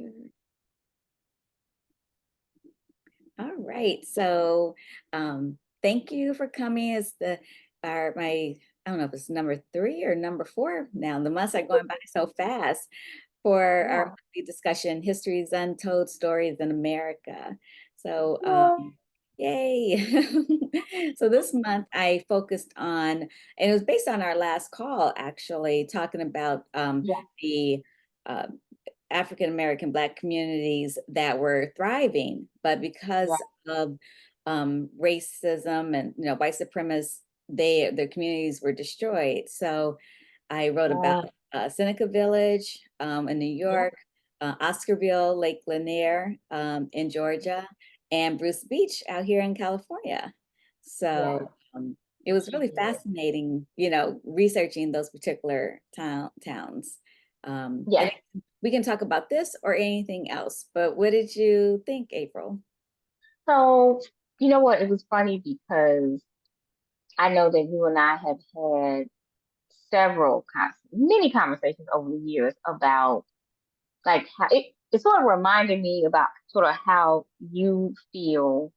share. All right. So thank you for coming as my, I don't know if it's number 3 or number 4 now. The months are going by so fast for our monthly discussion, History's Untold Stories in America. So yay. So this month I focused on, and it was based on our last call, actually, talking about the African American Black communities that were thriving, but because of racism and white supremacists, their communities were destroyed. So I wrote about Seneca Village in New York, Oscarville, Lake Lanier in Georgia, and Bruce Beach out here in California. So it was really fascinating, researching those particular towns. And we can talk about this or anything else, but what did you think, April? So, you know what? It was funny because I know that you and I have had many conversations over the years about like how it sort of reminded me about sort of how you feel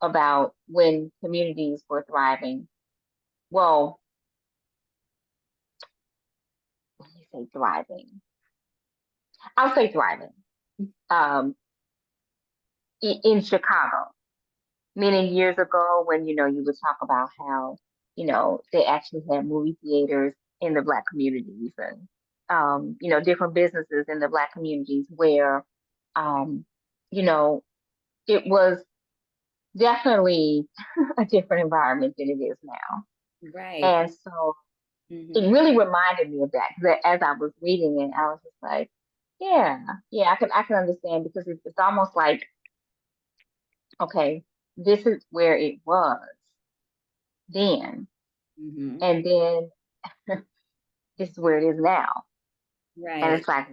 about when communities were thriving. Well, let me say thriving. I'll say thriving. In Chicago, many years ago, when you would talk about how they actually had movie theaters in the Black communities and different businesses in the Black communities where you know it was definitely a different environment than it is now. Right. And so it really reminded me of that because as I was reading it, I was just like, yeah, I can understand because it's almost like, okay, this is where it was then, and then this is where it is now. And Right. it's like,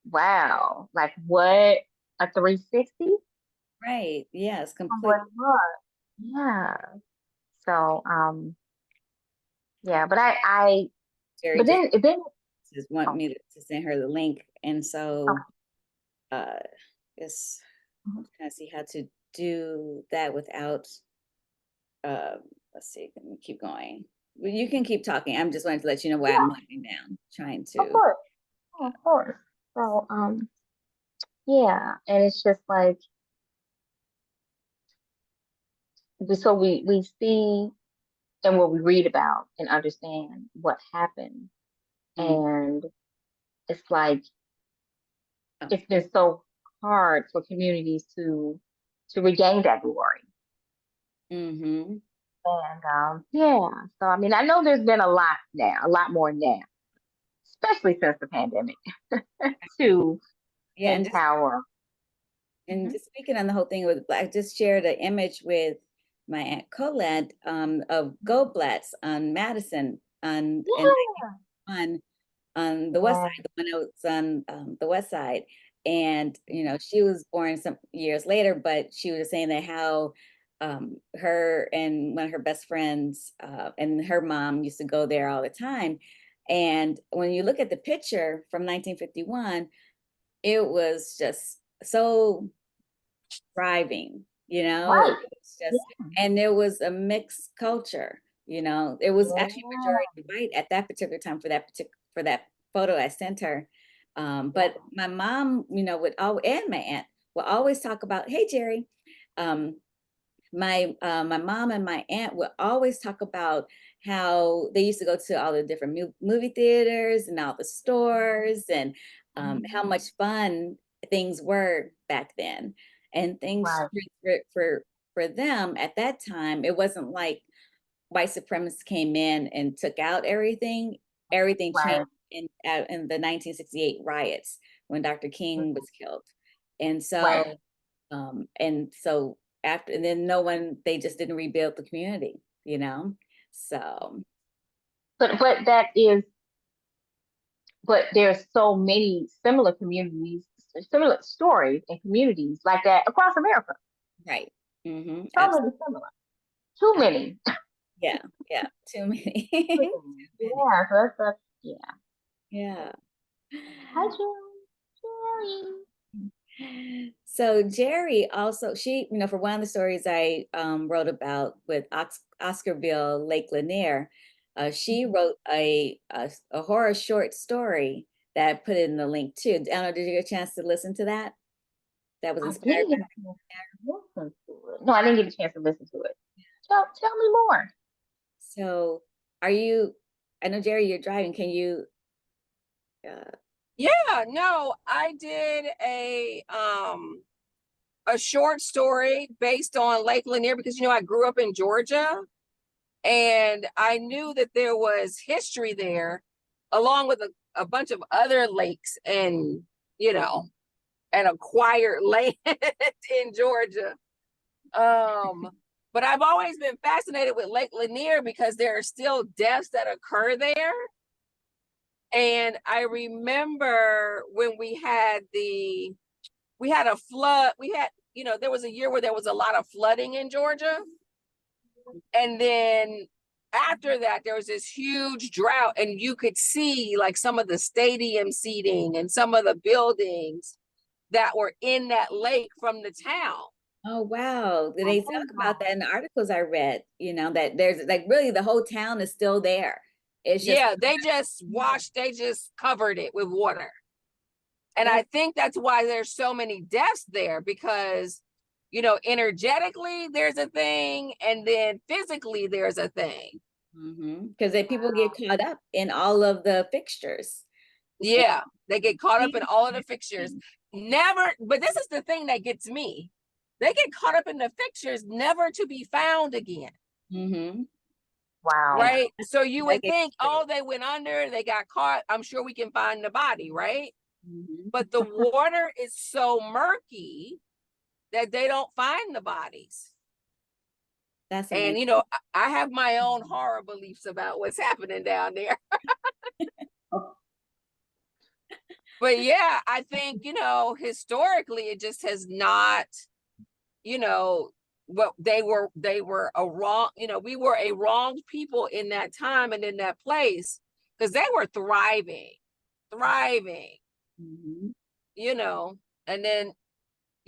wow, like what, a 360 Right. Yes, of what completely. it was. Yeah. So, yeah, Jerry but then, just want oh, me to send her the link. And so okay. uh it's trying to see how to do that without let's see, let me keep going. Well, you can keep talking. I'm just wanting to let you know why I'm Yeah, looking down, trying of to. course, of course. So, yeah, and it's just like, so we see and what we read about and understand what happened. Mm. And it's like Oh, it's been so hard for communities to regain that glory. mm-hmm. And yeah, so I mean, I know there's been a lot now, a lot more now, especially since the pandemic, to Yeah, empower. and Mhm. just speaking on the whole thing with Black, I just shared an image with my aunt Colette of Goldblatt's on Madison and Yeah, on the west yeah, side, the one that was on the west side. And, she was born some years later, but she was saying that how her and one of her best friends and her mom used to go there all the time. And when you look at the picture from 1951, it was just so thriving, it right. was just, and there was a mixed culture, it was actually Yeah, majority white at that particular time for that photo I sent her. But my mom, and my aunt would always talk about, hey, Jerry, um, my mom and my aunt would always talk about how they used to go to all the different movie theaters and all the stores and how much fun things were back then. And things right, for them at that time, it wasn't like white supremacists came in and took out everything. Everything changed right. in the 1968 riots when Dr. King was killed. And so Right. after, and then no one, they just didn't rebuild the community. So, But but there's so many similar communities, similar stories and communities like that across America. right. Mm-hmm. So Absolutely. many similar. Too many. Yeah. Yeah. Too many. Too many. Yeah, so that's yeah. Yeah. Hi, Jerry. So Jerry also, she, for one of the stories I wrote about with Oscarville, Lake Lanier, she wrote a horror short story that I put in the link too. I don't know, did you get a chance to listen to that? That was I inspired didn't get a chance to listen to it. No, I didn't get a chance to listen to it. Tell me more. So are you, I know Jerry, you're driving. Can you Yeah, no, I did a short story based on Lake Lanier because I grew up in Georgia and I knew that there was history there along with a bunch of other lakes and an acquired land in Georgia. But I've always been fascinated with Lake Lanier because there are still deaths that occur there. And I remember when we had a flood, there was a year where there was a lot of flooding in Georgia. And then after that, there was this huge drought, and you could see like some of the stadium seating and some of the buildings that were in that lake from the town. Oh, wow. They talk about Wow. that in the articles I read, that there's like really the whole town is still there. It's just, Yeah, they just covered it with water. And that, I think that's why there's so many deaths there because, energetically there's a thing and then physically there's a thing. because people get caught up in all of the fixtures. Yeah, they get caught up in all of the fixtures. Never, but this is the thing that gets me. They get caught up in the fixtures, never to be found again. Mm-hmm. Wow. Right? So you That would gets think, oh, they went under, they got caught. I'm sure we can find the body, right? Mhm. But the water is so murky that they don't find the bodies. That's And, amazing. I have my own horror beliefs about what's happening down there. But yeah, I think, historically, it just has not, what they were a wrong, we were a wronged people in that time and in that place because they were thriving, Mhm. and then,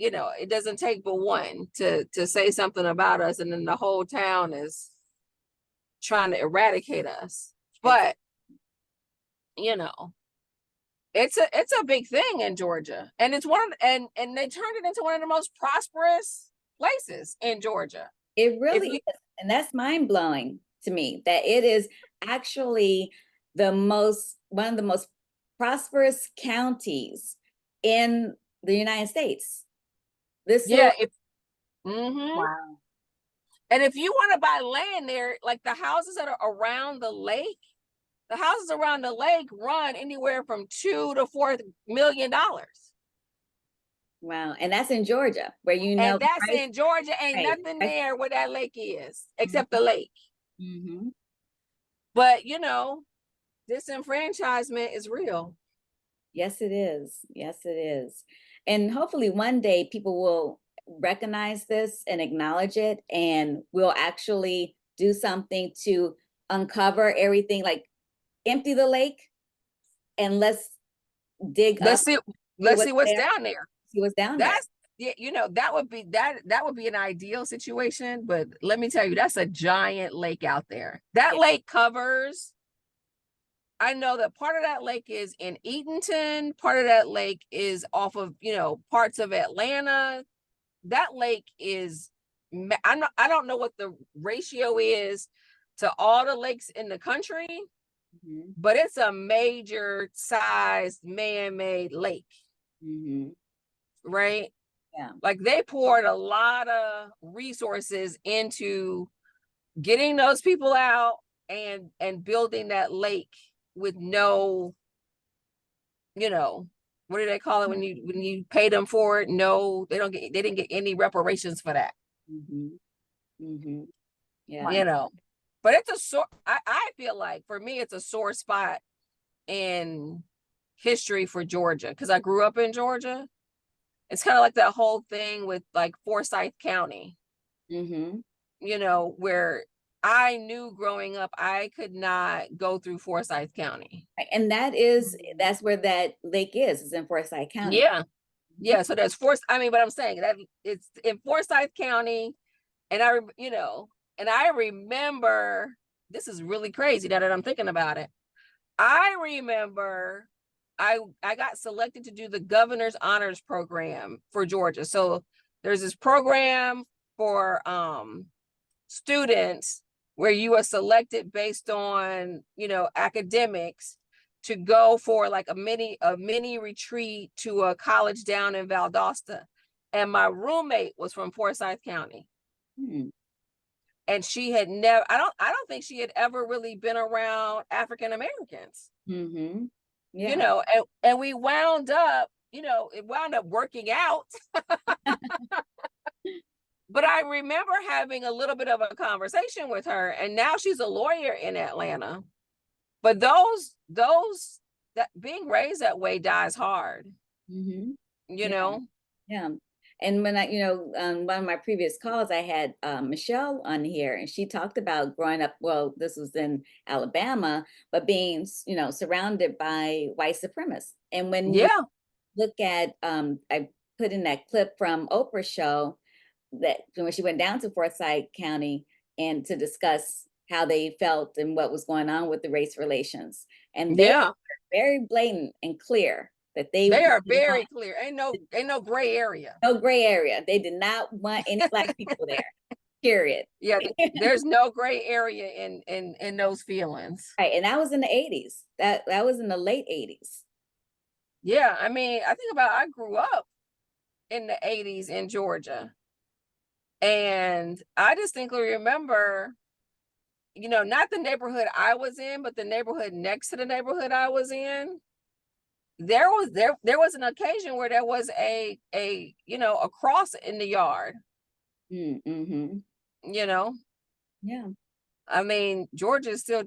it doesn't take but one to say something about us, and then the whole town is trying to eradicate us. But, you know, it's a big thing in Georgia, and it's and they turned it into one of the most prosperous places in Georgia. It If really you is. And that's mind blowing to me that it is actually one of the most prosperous counties in the United States. This yeah, little, if mm-hmm. Wow. And if you want to buy land there, like the houses that are around the houses around the lake run anywhere from $2 to $4 million. wow. And that's in Georgia, where And the that's price, in Georgia. Ain't right? nothing there where that lake is, except the lake. Mm-hmm. But disenfranchisement is real. Yes, it is. Yes, it is. And hopefully one day people will recognize this and acknowledge it, and we'll actually do something to uncover everything, like empty the lake and let's dig Let's up, see, see let's what's see what's there, down there. see what's down there. That's yeah, that would be an ideal situation. But let me tell you, that's a giant lake out there. That Yeah. lake covers. I know that part of that lake is in Eatonton. Part of that lake is off of parts of Atlanta. That lake is. I don't know what the ratio is to all the lakes in the country, Mm-hmm. but it's a major sized man-made lake, Mm-hmm. right? Yeah. Like they poured a lot of resources into getting those people out and building that lake with no, what do they call it when you pay them for it? No, they didn't get any reparations for that. Mm-hmm. Mm-hmm. Yeah. Wow. But it's a sore. I feel like for me it's a sore spot in history for Georgia because I grew up in Georgia. It's kind of like that whole thing with like Forsyth County, Mm-hmm. where I knew growing up I could not go through Forsyth County. And that's where that lake is in Forsyth County. Yeah. Yeah, so there's but I'm saying that it's in Forsyth County, and I remember, this is really crazy now that I'm thinking about it. I remember I got selected to do the governor's honors program for Georgia. So there's this program for students where you are selected based on, academics, to go for like a mini retreat to a college down in Valdosta. And my roommate was from Forsyth County. And she had never, I don't think she had ever really been around African Americans. Yeah. And we wound up, it wound up working out. But I remember having a little bit of a conversation with her, and now she's a lawyer in Atlanta. But that being raised that way dies hard. You know? Yeah. And when one of my previous calls, I had Michelle on here, and she talked about growing up, well, this was in Alabama, but being, surrounded by white supremacists. And when you look at, I put in that clip from Oprah's show, that when she went down to Forsyth County and to discuss how they felt and what was going on with the race relations. And they were very blatant and clear that they are very clear. Ain't no gray area. No gray area. They did not want any Black people there. Period. Yeah, there's no gray area in those feelings. Right. And that was in the 80s. That was in the late 80s. Yeah, I mean, I grew up in the 80s in Georgia. And I distinctly remember, not the neighborhood I was in, but the neighborhood next to the neighborhood I was in. There was an occasion where there was a cross in the yard. Yeah. I mean, Georgia is still,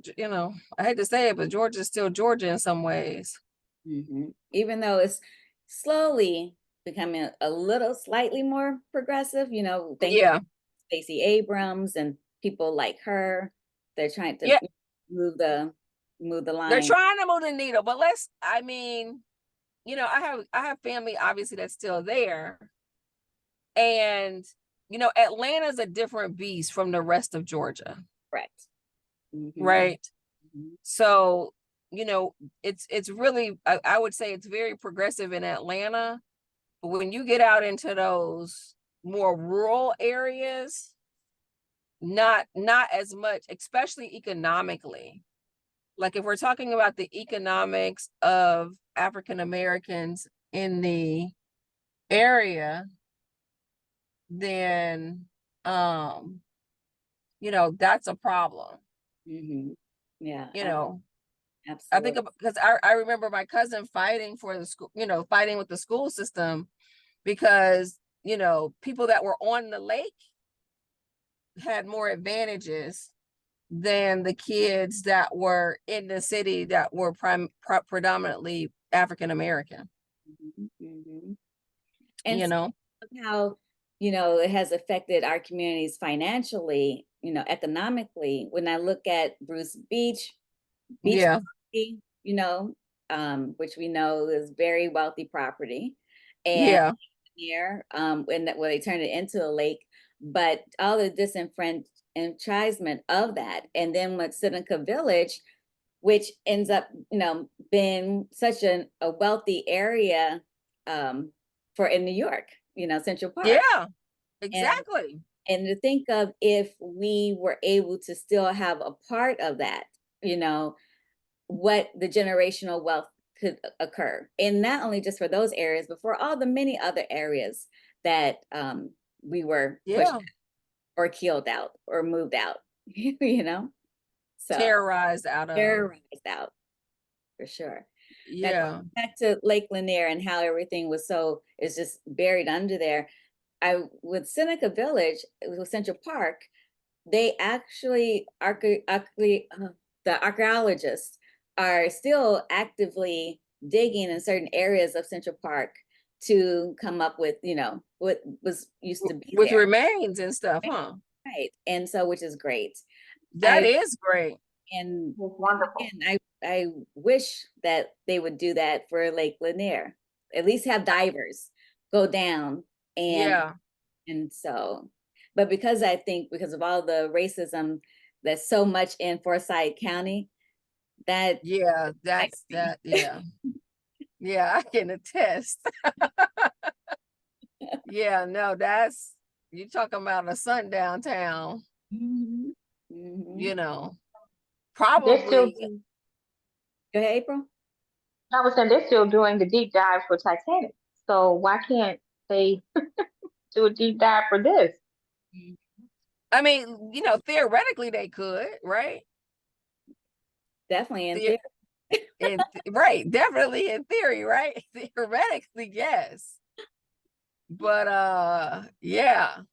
I hate to say it, but Georgia is still Georgia in some ways. Even though it's slowly becoming a little slightly more progressive, thank you, Stacey Abrams and people like her. They're trying to move the line. They're trying to move the needle, but I have family obviously that's still there. And, Atlanta's a different beast from the rest of Georgia. Correct. Right. So, it's really, I would say it's very progressive in Atlanta. But when you get out into those more rural areas, not as much, especially economically. Like if we're talking about the economics of African Americans in the area, then that's a problem. Yeah. Absolutely. I think because I remember my cousin fighting for the school, fighting with the school system because, people that were on the lake had more advantages than the kids that were in the city that were predominantly African American. And how, it has affected our communities financially, economically. When I look at Bruce Beach property, which we know is very wealthy property, and here, where they turned it into a lake, but all the disenfranchisement of that, and then with Seneca Village, which ends up, being such a wealthy area, for in New York, Central Park. Yeah, exactly. And to think of if we were able to still have a part of that, what the generational wealth could occur. And not only just for those areas, but for all the many other areas that we were pushed out or killed out or moved out, So terrorized out, for sure. Yeah. Back to Lake Lanier and how everything is just buried under there. With Seneca Village, with Central Park, they actually, the archaeologists are still actively digging in certain areas of Central Park to come up with, what was used to be with there. Remains and stuff, huh? Right. And so, which is great. That is great. And wonderful. And I wish that they would do that for Lake Lanier, at least have divers go down. Yeah. And so, but because I think because of all the racism that's so much in Forsyth County, that Yeah, that's that. Yeah. Yeah, I can attest. Yeah, no, that's you talking about a sundown town, Mhm. Mhm. you know. They're still, Probably, Go ahead, April. I was saying they're still doing the deep dive for Titanic. So why can't they do a deep dive for this? Mhm. I mean, theoretically they could, right? Definitely in The, theory. right, definitely in theory, right? Theoretically, yes. But yeah.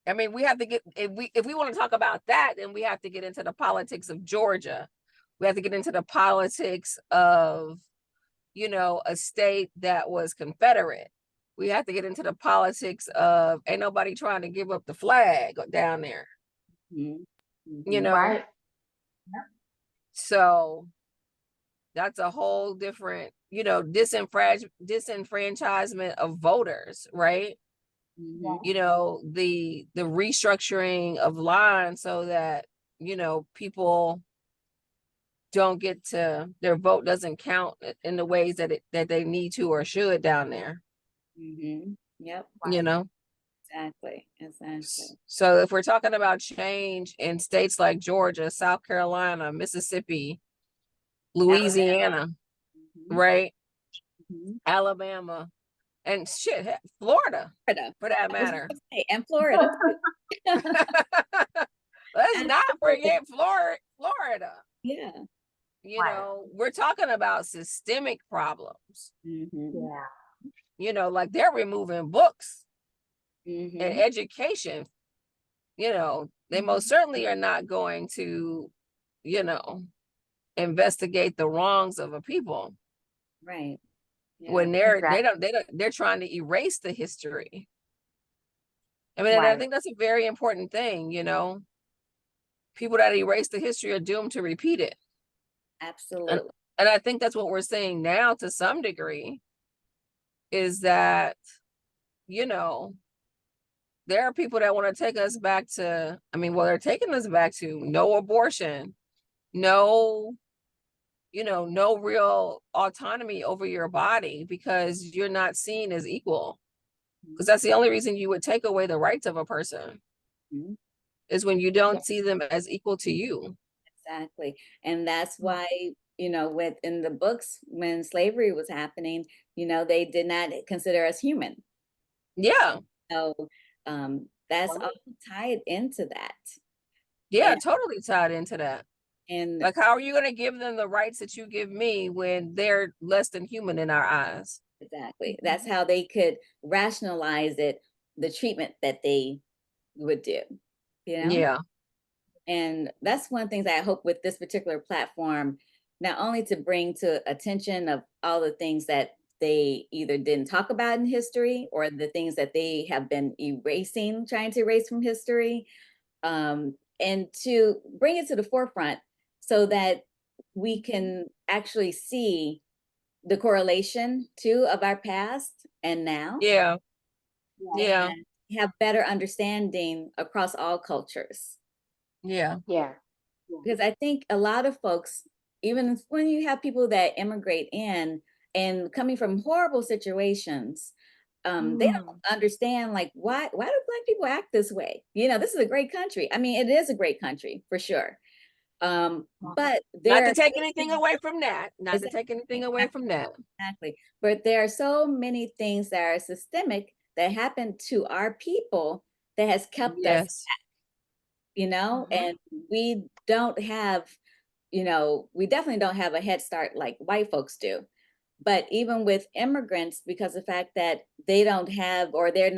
I mean, we have to get if we want to talk about that, then we have to get into the politics of Georgia. We have to get into the politics of, a state that was Confederate. We have to get into the politics of ain't nobody trying to give up the flag down there, Mhm. you Mhm. know. Right? So that's a whole different, disenfranchisement of voters, right? Mhm. The restructuring of lines so that, people don't get to their vote doesn't count in the ways that they need to or should down there, Mhm. Yep. you know. Exactly. Exactly. So if we're talking about change in states like Georgia, South Carolina, Mississippi, Alabama. Louisiana, Mhm. right? Mhm. Alabama, and shit, Florida, Florida. for that I was matter. gonna say, and Florida too. Let's not Absolutely. forget Florida. Yeah. Right. We're talking about systemic problems. Mhm. Yeah. Like they're removing books and Mhm. education. They most certainly are not going to, you know, investigate the wrongs of a people Right. Yeah. when Exactly. they're trying to erase the history. I mean, and I Right. think that's a very important thing. People that erase the history are doomed to repeat it. And, Absolutely. and I think that's what we're seeing now to some degree is that, you know, there are people that want to take us back to, I mean, well, they're taking us back to no abortion, no, no real autonomy over your body because you're not seen as equal. Because that's the only reason you would take away the rights of a person Mhm. is when you Yeah. don't see them as equal to you. Exactly. And that's why, with in the books when slavery was happening, they did not consider us human. Yeah. So that's all tied into that. Yeah, And totally tied into that. and Like, how are you going to give them the rights that you give me when they're less than human in our eyes? exactly. That's how they could rationalize it, the treatment that they would do, you know? Yeah. And that's one of the things I hope with this particular platform, not only to bring to attention of all the things that they either didn't talk about in history or the things that they have been erasing, trying to erase from history, and to bring it to the forefront so that we can actually see the correlation too of our past and now Yeah. Yeah. and have better understanding across all cultures. Yeah. Yeah. Because I think a lot of folks, even when you have people that immigrate in and coming from horrible situations, they don't Mm. understand like why do Black people act this way? This is a great country. I mean, it is a great country for sure. But Not there to are take anything away from that. Not to exactly, take anything away from that. exactly. But there are so many things that are systemic that happen to our people that has kept us, Yes. Mhm. and we don't have we definitely don't have a head start like white folks do. But even with immigrants, because of the fact that they don't have, or there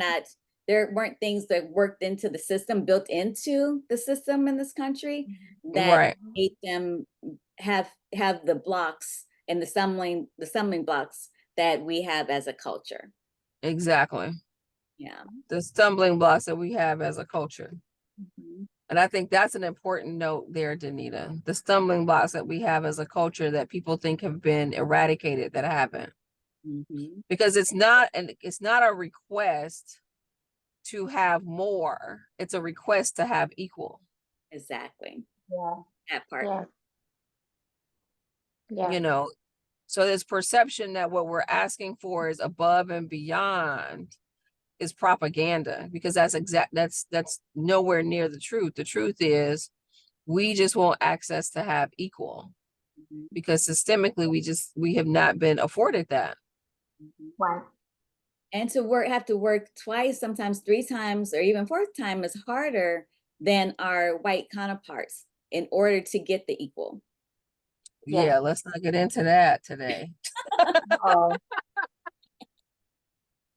weren't things that worked into the system, built into the system in this country that Right. made them have the blocks and the stumbling blocks that we have as a culture. Exactly. Yeah. The stumbling blocks that we have as a culture. Mhm. And I think that's an important note there, Danita. The stumbling blocks that we have as a culture that people think have been eradicated that haven't. because it's not a request to have more. It's a request to have equal. Exactly. Yeah. That part. Yeah. Yeah. You know, so this perception that what we're asking for is above and beyond is propaganda, because that's nowhere near the truth. The truth is we just want access to have equal, because systemically we have not been afforded that. Right. And to have to work twice, sometimes 3 times, or even 4th time is harder than our white counterparts in order to get the equal. Yeah, let's not get into that today. Oh.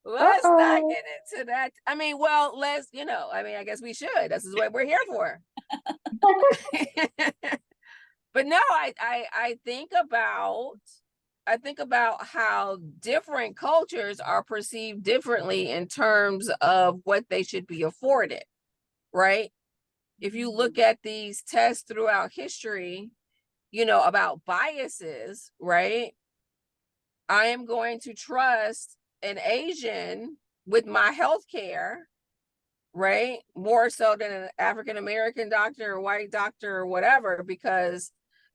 Let's not get into that. I mean, well, I guess we should. This is what we're here for. But no, I think about how different cultures are perceived differently in terms of what they should be afforded, right? If you look at these tests throughout history, about biases, right? I am going to trust an Asian with my health care, right? More so than an African American doctor or white doctor or whatever, because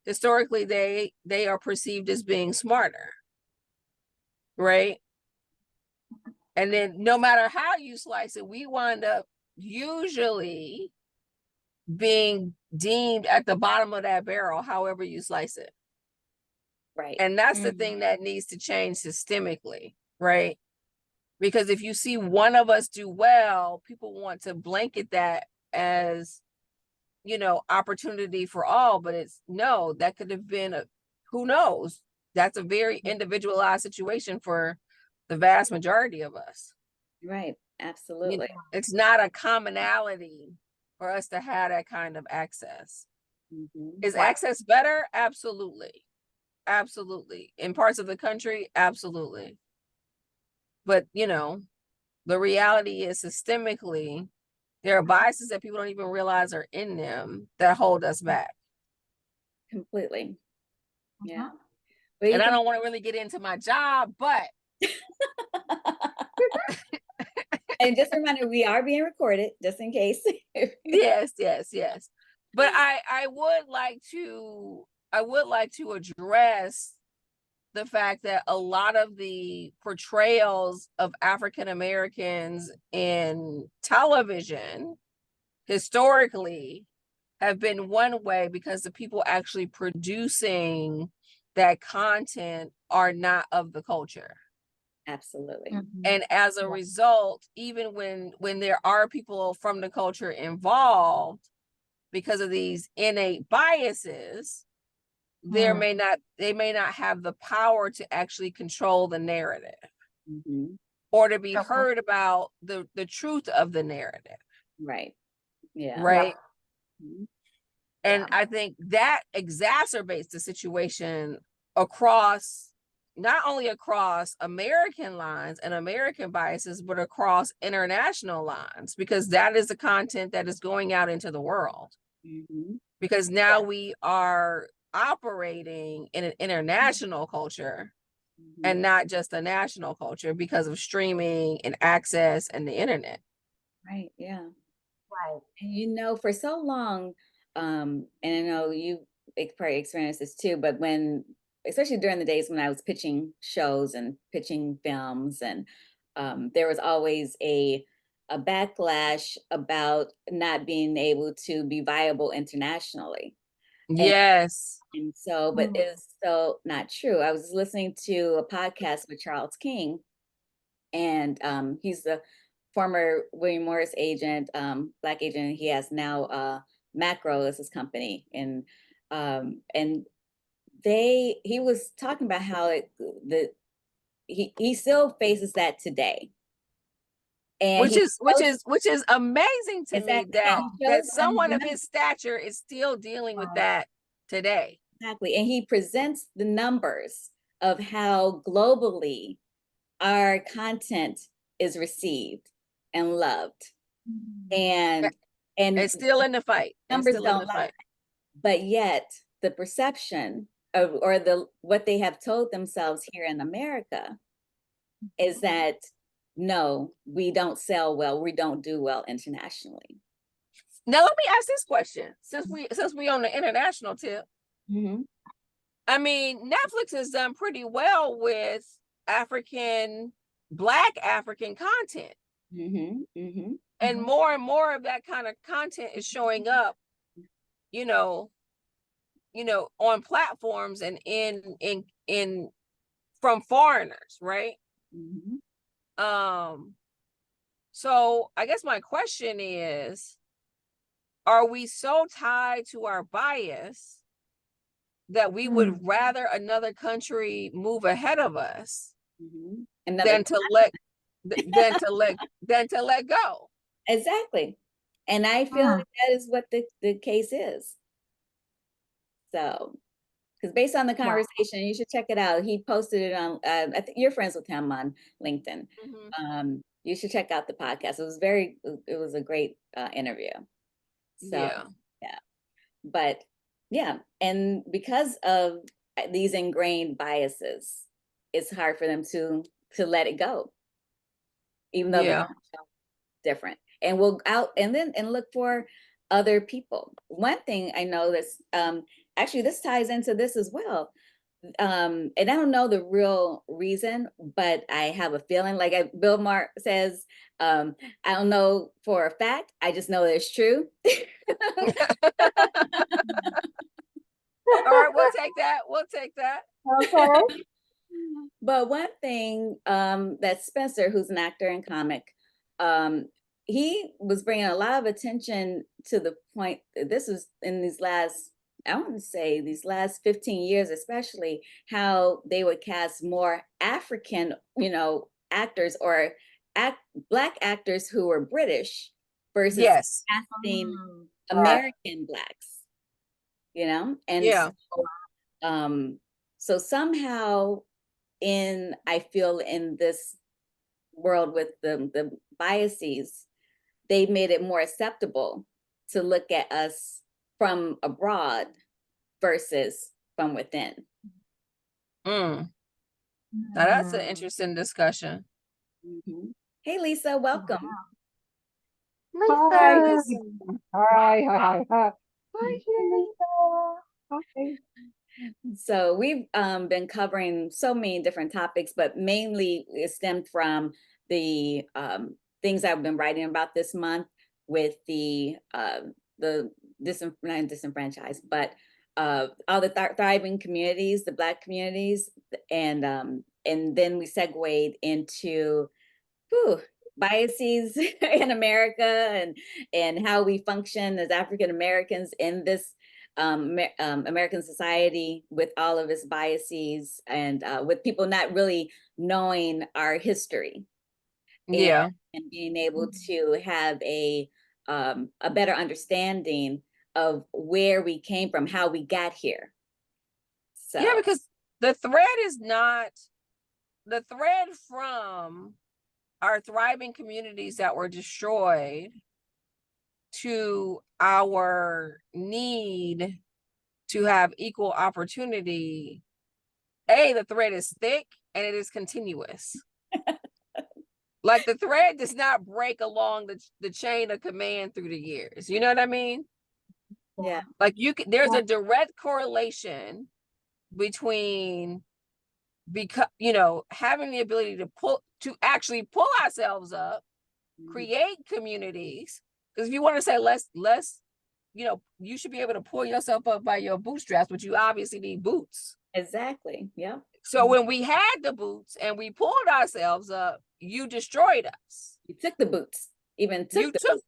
historically they are perceived as being smarter, right? And then no matter how you slice it, we wind up usually being deemed at the bottom of that barrel, however you slice it. Right. And that's the thing that needs to change systemically, right? Because if you see one of us do well, people want to blanket that as, opportunity for all, but that could have been who knows? That's a very individualized situation for the vast majority of us. Right. Absolutely. It's not a commonality for us to have that kind of access. Is access better? Absolutely. Absolutely. In parts of the country, absolutely. But, the reality is systemically, there are biases that people don't even realize are in them that hold us back. Completely. Yeah. And I don't want to really get into my job, but. And just a reminder, we are being recorded, just in case. Yes. But I would like to address the fact that a lot of the portrayals of African Americans in television historically have been one way, because the people actually producing that content are not of the culture. Absolutely. And as a result, even when there are people from the culture involved, because of these innate biases, they may not have the power to actually control the narrative or to be heard about the truth of the narrative. Right. Yeah. Right. And I think that exacerbates the situation not only across American lines and American biases, but across international lines, because that is the content that is going out into the world. Because now we are operating in an international culture and not just a national culture, because of streaming and access and the internet. Right. Yeah. Right. And for so long, and I know you probably experienced this too, but especially during the days when I was pitching shows and pitching films, and there was always a backlash about not being able to be viable internationally. Yes. And so, but it's so not true. I was listening to a podcast with Charles King, and he's the former William Morris agent, Black agent. He has now Macro as his company, and he was talking about how he still faces that today, and which is amazing to me that someone of his stature is still dealing with that today. Exactly. And he presents the numbers of how globally our content is received and loved. And it's still in the fight. Numbers don't lie. But yet the perception of, or what they have told themselves here in America is that no, we don't sell well, we don't do well internationally. Now let me ask this question, since we on the international tip. Mm-hmm. I mean, Netflix has done pretty well with Black African content. Mm-hmm. Mm-hmm. And more of that kind of content is showing up, you know, on platforms and in from foreigners, right? Mm-hmm. So I guess my question is, are we so tied to our bias that we would rather another country move ahead of us than to let go? Exactly. And I feel like that is what the case is. So, because based on the conversation, you should check it out. He posted it on, I think you're friends with him on LinkedIn. You should check out the podcast. It was a great interview. So, yeah. But yeah, and because of these ingrained biases, it's hard for them to let it go, even though they're different. And we'll out and look for other people. One thing I know that's actually this ties into this as well. And I don't know the real reason, but I have a feeling, like Bill Maher says, I don't know for a fact, I just know that it's true. All right, we'll take that. Okay. But one thing that Spencer, who's an actor and comic, he was bringing a lot of attention to the point, this was in these last, I want to say these last 15 years, especially, how they would cast more African, actors or Black actors who were British versus casting American Blacks, and so somehow I feel in this world with the biases, they made it more acceptable to look at us from abroad versus from within. Now that's an interesting discussion. Hey, Lisa, welcome. Lisa. Hi, Lisa. Hi. Hi, Lisa. Hi. So we've been covering so many different topics, but mainly it stemmed from the things I've been writing about this month with the not disenfranchised, but all the thriving communities, the Black communities, and then we segued into biases in America and how we function as African Americans in this American society with all of its biases and with people not really knowing our history. And being able to have a better understanding of where we came from, how we got here. So yeah, because the thread from our thriving communities that were destroyed to our need to have equal opportunity. The thread is thick and it is continuous. Like the thread does not break along the chain of command through the years. You know what I mean? Yeah. Like there's a direct correlation between having the ability to actually pull ourselves up, create communities. Because if you want to say less, you should be able to pull yourself up by your bootstraps, but you obviously need boots. Exactly. Yeah. So when we had the boots and we pulled ourselves up, you destroyed us. You took the boots. You took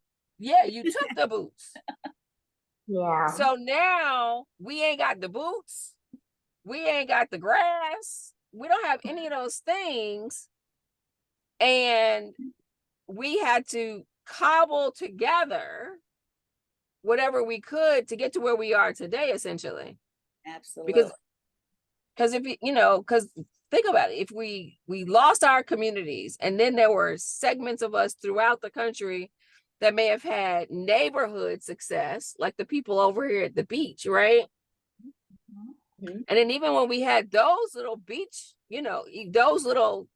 the boots. Yeah. So now we ain't got the boots. We ain't got the grass. We don't have any of those things. And we had to cobble together whatever we could to get to where we are today, essentially. Absolutely. Because because think about it, if we lost our communities and then there were segments of us throughout the country that may have had neighborhood success, like the people over here at the beach, right? And then even when we had those little beach, those little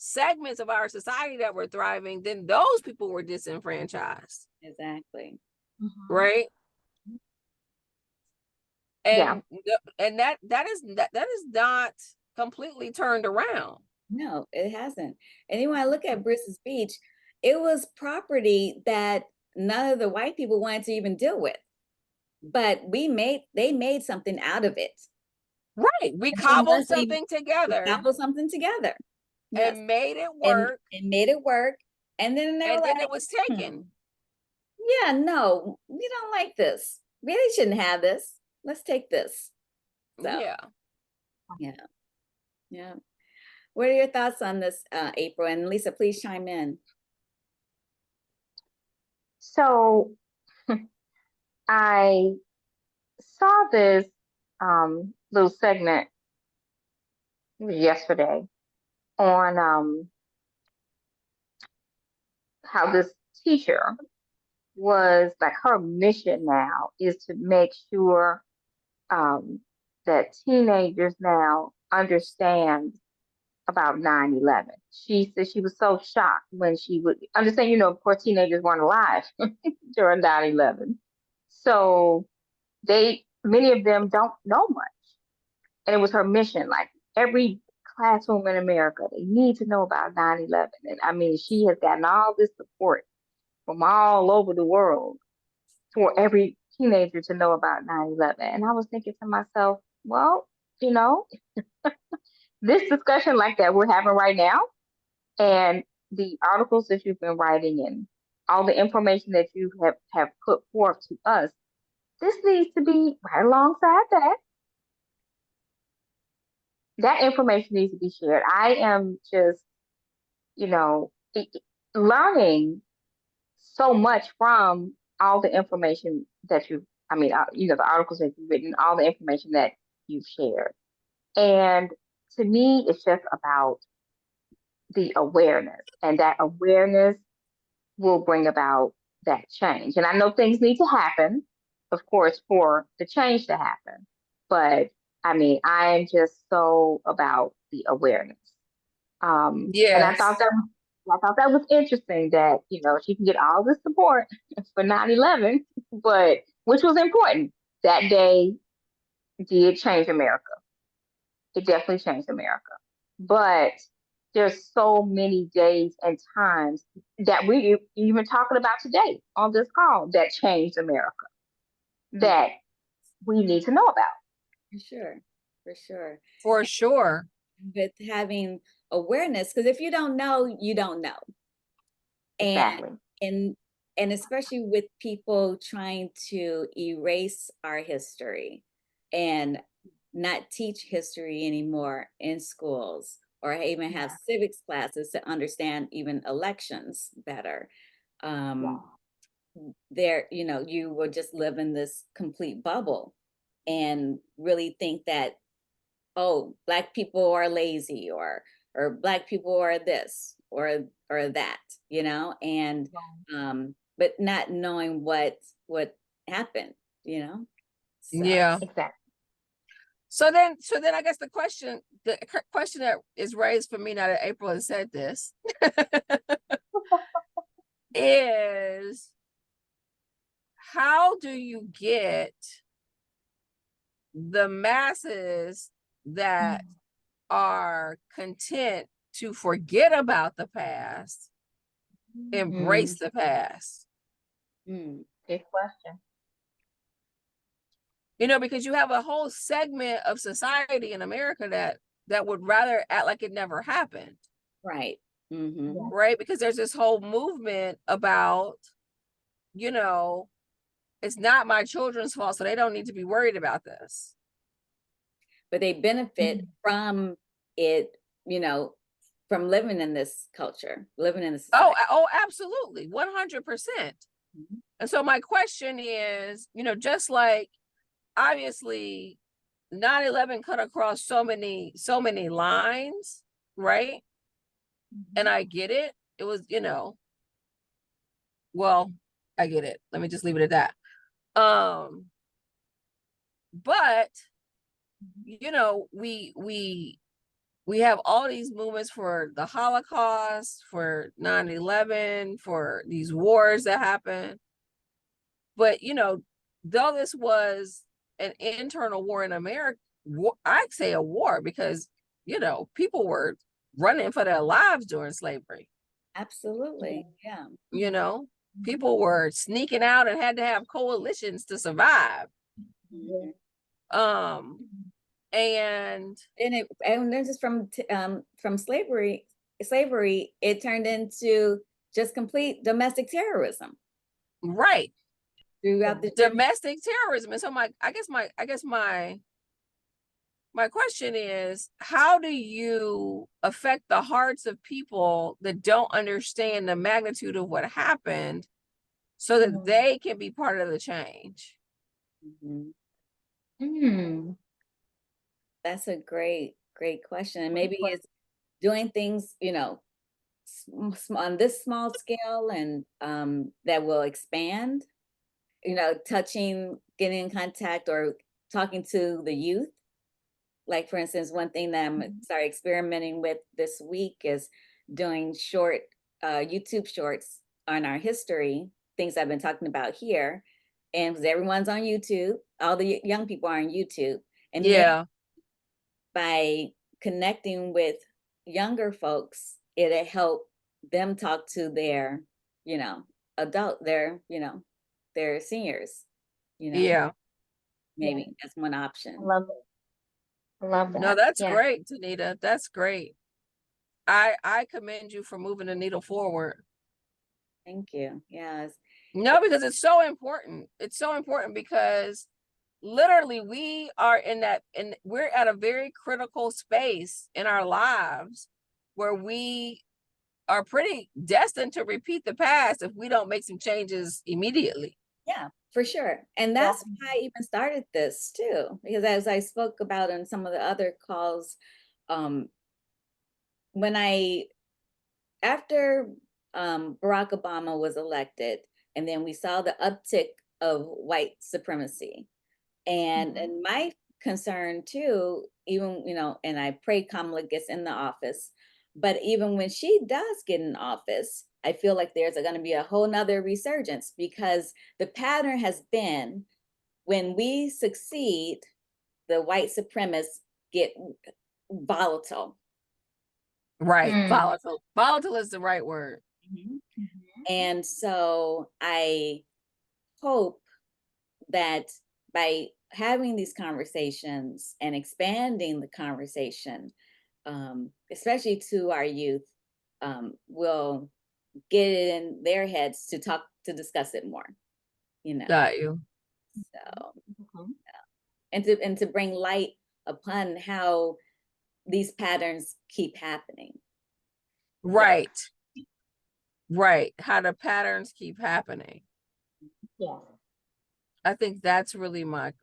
segments of our society that were thriving, then those people were disenfranchised. Exactly. Right. Yeah. And that is not completely turned around. No, it hasn't. And then when I look at Bristol's Beach, it was property that none of the white people wanted to even deal with. But they made something out of it. Right. We And cobbled once we something together cobbled something together. Yes. and made it work. And made it work. And then they were And then like, it was taken. yeah, no, we don't like this. We really shouldn't have this. Let's take this. So, Yeah. yeah. What are your thoughts on this, April? And Lisa, please chime in. So I saw this little segment yesterday on how this teacher was like, her mission now is to make sure that teenagers now understand about 9/11. She said she was so shocked when she would understand, of course, teenagers weren't alive during 9/11. So many of them don't know much. And it was her mission, like every classroom in America, they need to know about 9/11. And I mean, she has gotten all this support from all over the world for every teenager to know about 9/11. And I was thinking to myself, well, you know, this discussion like that we're having right now, and the articles that you've been writing and all the information that you have put forth to us, this needs to be right alongside that. That information needs to be shared. I am just, learning so much from all the information that the articles that you've written, all the information that you've shared. And to me, it's just about the awareness, and that awareness will bring about that change. And I know things need to happen, of course, for the change to happen. But I mean, I am just so about the awareness. And I thought Yes. that was interesting that, she can get all the support for 9/11, but which was important. That day did change America. It definitely changed America. But there's so many days and times that we even talking about today on this call that changed America that we need to know about. For sure. For sure. For sure. With having awareness, because if you don't know, you don't know. Exactly. And especially with people trying to erase our history and not teach history anymore in schools, or even have civics classes to understand even elections better. There, you will just live in this complete bubble and really think that, oh, Black people are lazy, or Black people are this or that, and but not knowing what happened, So. Yeah. Exactly. So then I guess the question that is raised for me now that April has said this is, how do you get the masses that are content to forget about the past, embrace the past? Good question. Because you have a whole segment of society in America that would rather act like it never happened. Right. Right. Because there's this whole movement about, it's not my children's fault, so they don't need to be worried about this. But they benefit from it, from living in this culture, living in this society. Oh, absolutely. 100%. And so my question is, just like, obviously 9/11 cut across so many lines, right? And I get it. It was, well, I get it. Let me just leave it at that. But we we have all these movements for the Holocaust, for 9/11, for these wars that happen. But, you know, though this was an internal war in America, I'd say a war because, you know, people were running for their lives during slavery. Absolutely. Yeah. You know, people were sneaking out and had to have coalitions to survive. Mhm. And And then just from slavery, it turned into just complete domestic terrorism right, throughout the domestic terrorism. And so I guess my question is, how do you affect the hearts of people that don't understand the magnitude of what happened so that they can be part of the change? Mhm. That's a great question. And maybe it's doing things, you know, on this small scale, and that will expand, you know, getting in contact or talking to the youth. Like, for instance, one thing that I'm started experimenting with this week is doing short YouTube shorts on our history, things I've been talking about here. And because everyone's on YouTube, all the young people are on YouTube. And then Yeah, by connecting with younger folks, it'll help them talk to their, you know, their seniors, you know, yeah. maybe that's one I option. love it. I love No, that. that's Yeah. great, Tanita. That's great. I commend you for moving the needle forward. Thank you. Yes. No, because it's so important. It's so important because literally we're at a very critical space in our lives where we are pretty destined to repeat the past if we don't make some changes immediately. Yeah, for sure. And that's why I even started this too, because as I spoke about in some of the other calls, um, when after Barack Obama was elected, and then we saw the uptick of white supremacy. And my concern too, even, you know, and I pray Kamala gets in the office, but even when she does get in office, I feel like there's going to be a whole nother resurgence, because the pattern has been when we succeed, the white supremacists get volatile. Right. Volatile. Volatile is the right word. And so I hope that by having these conversations and expanding the conversation, especially to our youth, will get it in their heads to discuss it more, you know. Got you. So, and to bring light upon how these patterns keep happening. Right. Right. How the patterns keep happening. Yeah. I think that's really my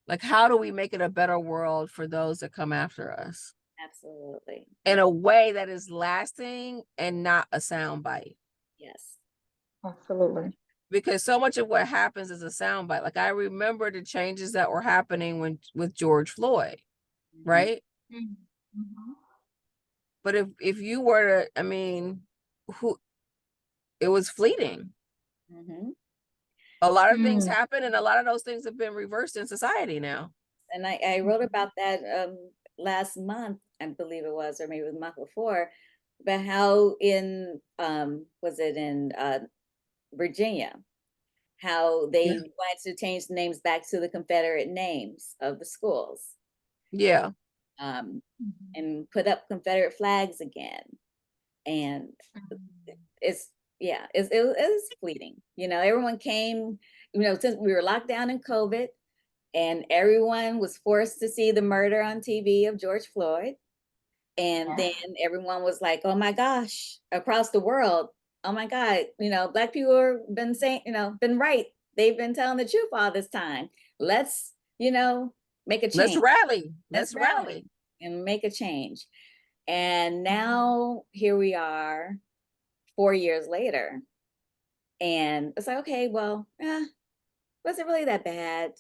like, how do we make it a better world for those that come after us Absolutely. in a way that is lasting and not a soundbite? Yes. Absolutely. Because so much of what happens is a soundbite. Like, I remember the changes that were happening with George Floyd, right? But if you were to, I mean, it was fleeting. A lot of things happen, and a lot of those things have been reversed in society now. And I wrote about that last month, I believe it was, or maybe the month before, but how in was it in Virginia, how they wanted to change the names back to the Confederate names of the schools. Yeah. And put up Confederate flags again. And it was fleeting. You know, everyone came, you know, since we were locked down in COVID, and everyone was forced to see the murder on TV of George Floyd. And then everyone was like, oh my gosh, across the world, oh my God, you know, Black people have been saying, you know, been right. They've been telling the truth all this time. Let's, you know, make a change. Let's rally. Let's rally and make a change. And now here we are 4 years later. And it's like, okay, well, was it really that bad?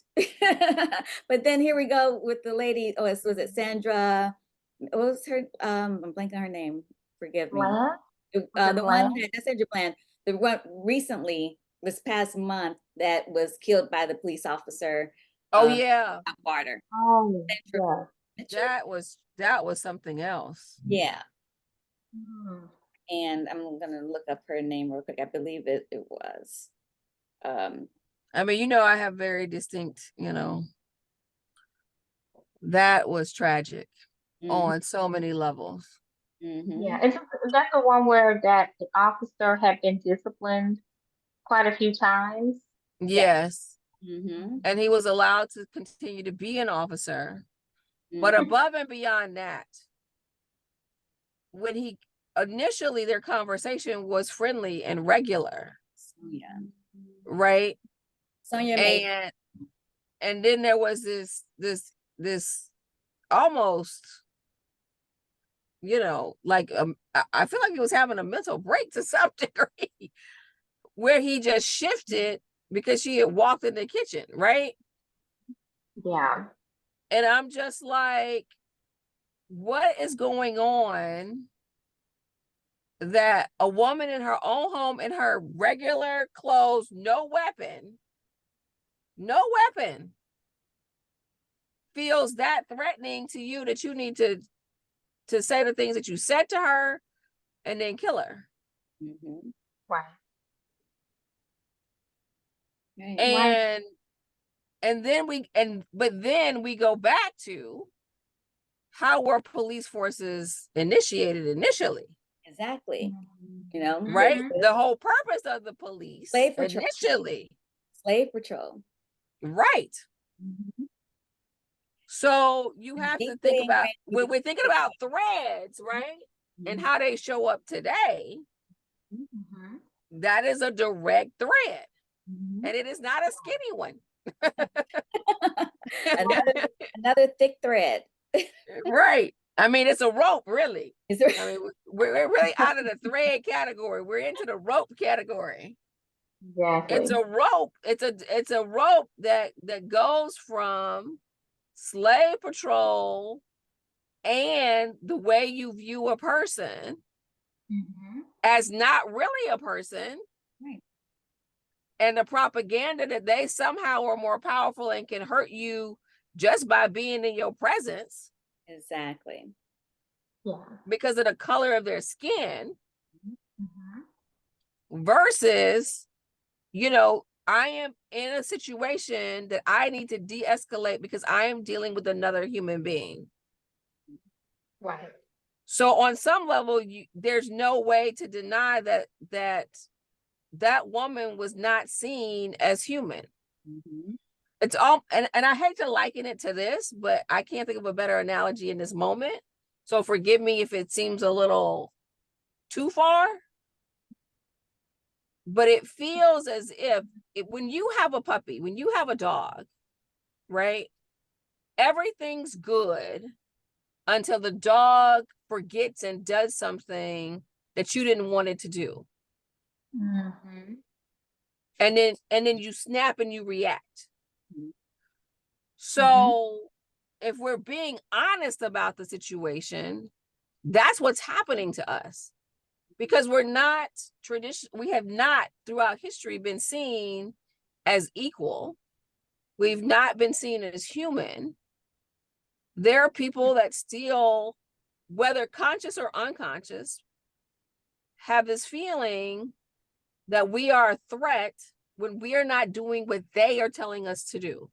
But then here we go with the lady, was it Sandra what was her, I'm blanking on her name, forgive me. Bland? Was it The one Bland? that, Sandra Bland, the one recently, this past month, that was killed by the police officer, Oh yeah, water. Oh, Sandra yeah. Mitchell? that was something else. Yeah, Mhm. and I'm gonna look up her name real quick. I believe it was. I mean, I have very distinct, that was tragic Mhm, on so many levels. Yeah, mhm, and that's the one where that the officer had been disciplined quite a few times. yeah, Yes. mhm, And he was allowed to continue to be an officer. But mhm. above and beyond that, when he initially their conversation was friendly and regular, Yeah, right? Sonia made. And then there was this almost, like I feel like he was having a mental break to some degree, where he just shifted because she had walked in the kitchen, right? Yeah. And I'm just like, what is going on that a woman in her own home in her regular clothes, no weapon, feels that threatening to you that you need to say the things that you said to her and then kill her? Mhm, Right. right. Right. But then we go back to how were police forces initiated initially, Exactly. right? Mm-hmm. The whole purpose of the police Slave patrol. initially, Slave patrol. right? Mhm. So you have to think Deeply about, ingrained in when the we're thinking about threads, right? And how they show up today, Mm-hmm. that is a direct thread. Mhm. And it is not a skinny one. Another thick thread. Right. I mean, it's a rope, really. Is there? I mean, we're really out of the thread category. We're into the rope category. It's Exactly. a rope. It's a rope that goes from slave patrol and the way you view a person Mm-hmm. as not really a person, Right. and the propaganda that they somehow are more powerful and can hurt you just by being in your presence Exactly. Yeah. because of the color of their skin, Mm-hmm. versus, I am in a situation that I need to de-escalate because I am dealing with another human being. Right. So on some level, there's no way to deny that woman was not seen as human. Mhm. It's all, and I hate to liken it to this, but I can't think of a better analogy in this moment. So forgive me if it seems a little too far, but it feels as if when you have a puppy, when you have a dog, right? Everything's good until the dog forgets and does something that you didn't want it to do. Mm-hmm. And then you snap and you react. Mhm. So if we're being honest about the situation, that's what's happening to us, because we have not throughout history been seen as equal. We've not been seen as human. There are people that still, whether conscious or unconscious, have this feeling that we are a threat when we are not doing what they are telling us to do.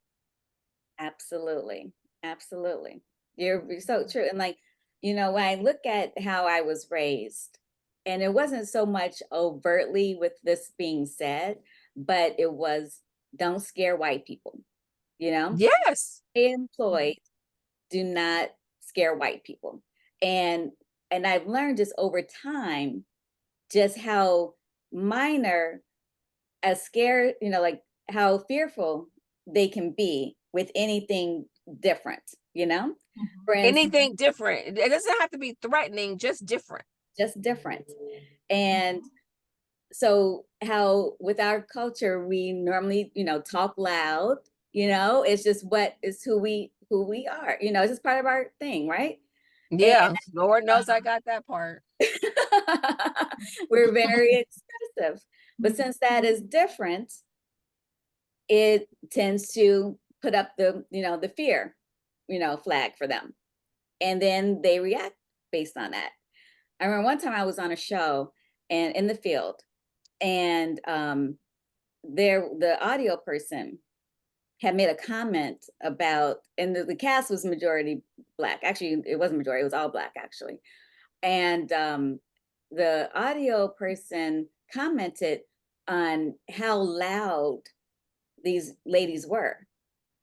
Absolutely. Absolutely. You're so true. And like, when I look at how I was raised, and it wasn't so much overtly with this being said, but it was, don't scare white people, you know? Yes. Stay employed, do not scare white people. And I've learned just over time just how minor a scare, like how fearful they can be with anything different, For instance, Anything different. It doesn't have to be threatening, just different. just different. And so how with our culture, we normally, talk loud, it's just what is who we are, it's just part of our thing, right? Yeah, Lord knows I got that part. We're very expressive. But since that is different, it tends to put up the, the fear, flag for them. And then they react based on that. I remember one time I was on a show and in the field, and the audio person had made a comment about, and the cast was majority Black. Actually, it wasn't majority, it was all Black, actually. And the audio person commented on how loud these ladies were.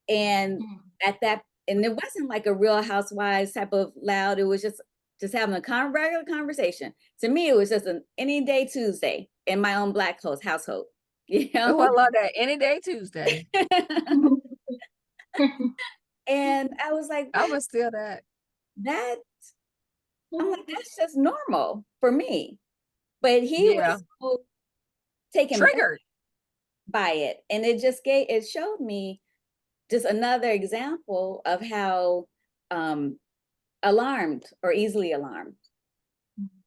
And and it wasn't like a Real Housewives type of loud. It was just having a regular conversation. To me, it was just an any day Tuesday in my own Black household. Oh, I love that. Any day Tuesday. And I was like, I would steal that. I'm like, that's just normal for me. But he was so taken triggered by it. And it showed me just another example of how alarmed or easily alarmed,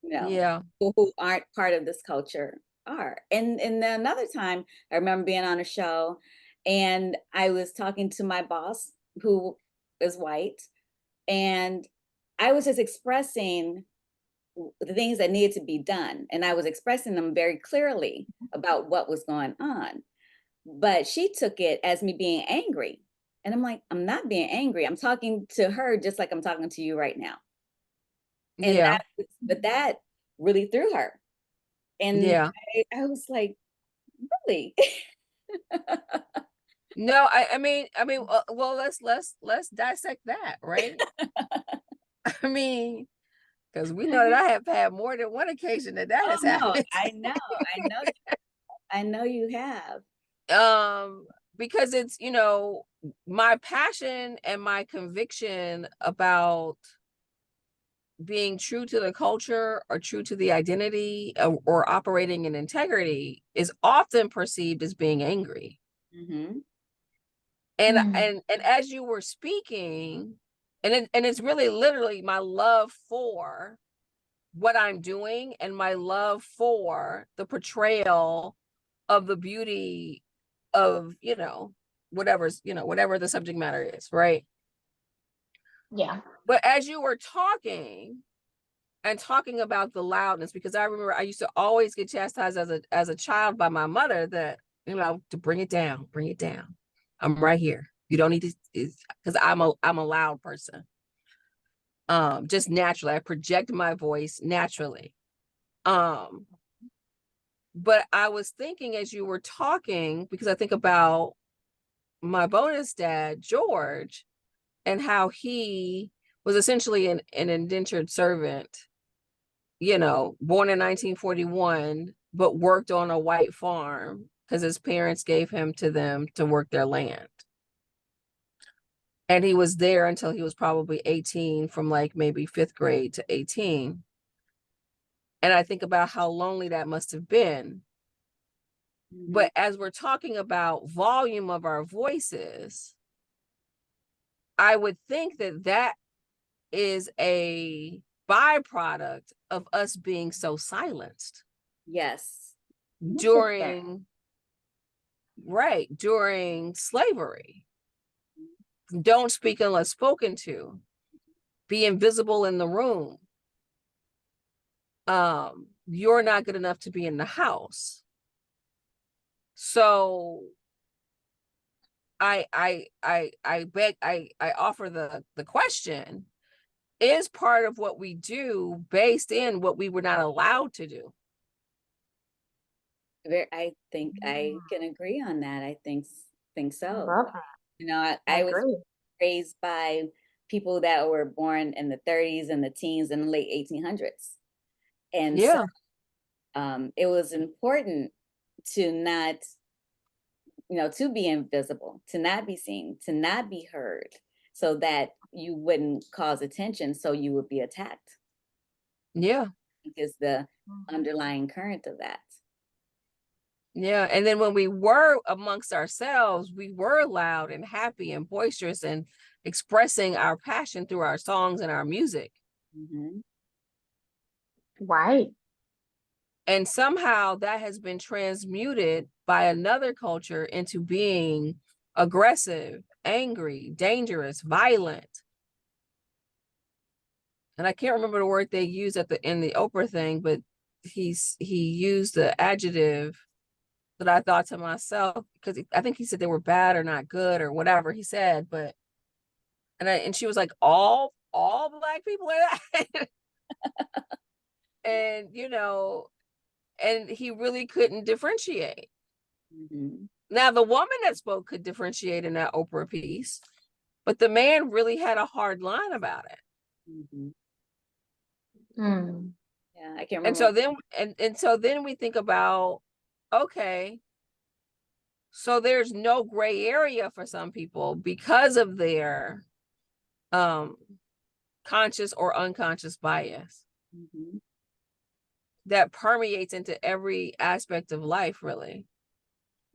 people who aren't part of this culture are. And then another time, I remember being on a show and I was talking to my boss who is white, and I was just expressing the things that needed to be done. And I was expressing them very clearly about what was going on. But she took it as me being angry. And I'm like, I'm not being angry. I'm talking to her just like I'm talking to you right now. And but that really threw her. And I was like, really? No, I mean, well, let's dissect that, right? I mean, because we know that I have had more than one occasion that has happened. I know you have. Because it's, my passion and my conviction about being true to the culture or true to the identity or operating in integrity is often perceived as being angry. Mm-hmm. And as you were speaking, and it's really literally my love for what I'm doing and my love for the portrayal of the beauty of, whatever the subject matter is, right? Yeah. But as you were talking about the loudness, because I remember I used to always get chastised as a child by my mother that, to bring it down. I'm right here. You don't need to, because I'm a loud person. Just naturally, I project my voice naturally. But I was thinking as you were talking, because I think about my bonus dad, George, and how he was essentially an indentured servant, born in 1941, but worked on a white farm because his parents gave him to them to work their land. And he was there until he was probably 18, from like maybe 5th grade to 18. And I think about how lonely that must have been. Mm-hmm. But as we're talking about volume of our voices, I would think that is a byproduct of us being so silenced. Yes. During slavery. Don't speak unless spoken to. Be invisible in the room. You're not good enough to be in the house. So I offer the question, is part of what we do based in what we were not allowed to do? I think I can agree on that. I think so. I was raised by people that were born in the 30s and the teens and the late 1800s. And so it was important to not, to be invisible, to not be seen, to not be heard, so that you wouldn't cause attention, so you would be attacked. Yeah. Because the underlying current of that. Yeah. And then when we were amongst ourselves, we were loud and happy and boisterous and expressing our passion through our songs and our music. Mhm. Right. And somehow that has been transmuted by another culture into being aggressive, angry, dangerous, violent. And I can't remember the word they used in the Oprah thing, but he used the adjective that I thought to myself, because I think he said they were bad or not good or whatever he said, but and she was like, all Black people are that. And and he really couldn't differentiate. Mhm. Now the woman that spoke could differentiate in that Oprah piece, but the man really had a hard line about it. Mhm. Mm. Yeah, I can't And remember. so then and so then we think about, okay, so there's no gray area for some people because of their um conscious or unconscious bias Mhm. that permeates into every aspect of life, really.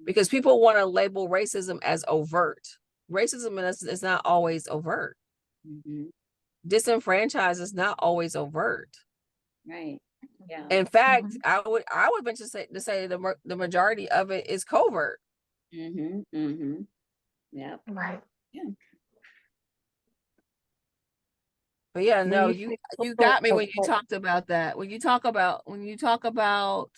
Because people want to label racism as overt. Racism is not always overt. Mhm. Disenfranchised is not always overt. Right. Yeah. In fact, Mhm. I would venture to say the majority of it is covert. Mhm. Mhm. Yeah. Right. Yeah. But yeah, When no, you you say you covert, got me when you talked about that. When you talk about